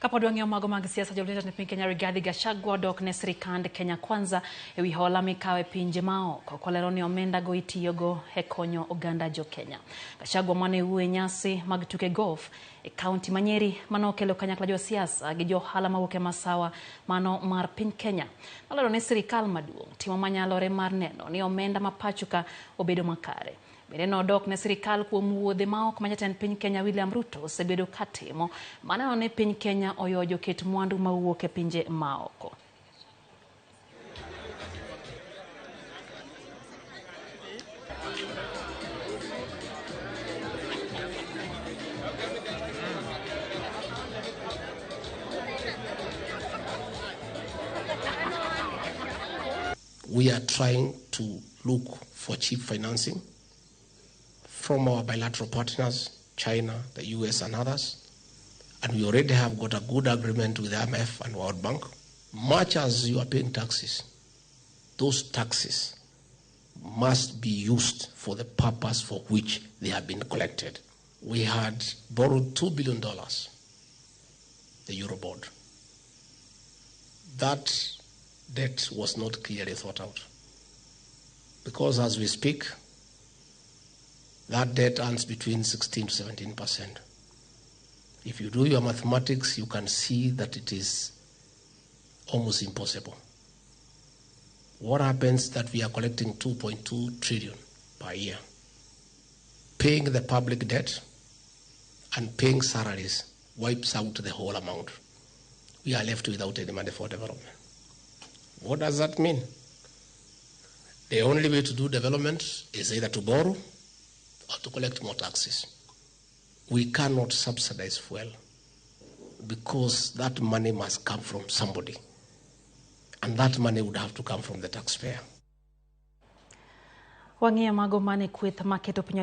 Kapod wang'eyo mago mag siasa jolweny e piny Kenya Rigathi Gachagua dok ne sirikand Kenya Kwanza ewi hola mikawe pinje maoko kolero ni omenda go itiyogo e konyo oganda jo Kenya. Gachagua mane wuoyo e nyasi mag tuke golf e kaunti ma Nyeri manokelo kanyakla jo siasa gi jo ohala mawuok e masawa mano mar piny Kenya. Nolero ni sirikal maduong' timo manyalore mar neno ni omenda ma pachoka obedo makare. Bende nodok ne sirikal kuom wuodhe maok ma jatend piny Kenya William Ruto osebedo katimo maneno ni piny Kenya oyo joket mwandu mawuok e pinje maoko. We are trying to look for cheap financing from our bilateral partners, China, the US and others. And we already have got a good agreement with the IMF and World Bank. Much as you are paying taxes, those taxes must be used for the purpose for which they have been collected. We had borrowed $2 billion, the Eurobond. That debt was not clearly thought out. Because as we speak, that debt earns between 16 to 17%. If you do your mathematics, you can see that it is almost impossible. What happens that we are collecting 2.2 trillion per year, paying the public debt and paying salaries wipes out the whole amount. We are left without any money for development. What does that mean? The only way to do development is either to borrow or to collect more taxes. We cannot subsidize fuel because that money must come from somebody. And that money would have to come from the taxpayer. Wang'eyo mago mane kweth maketo piny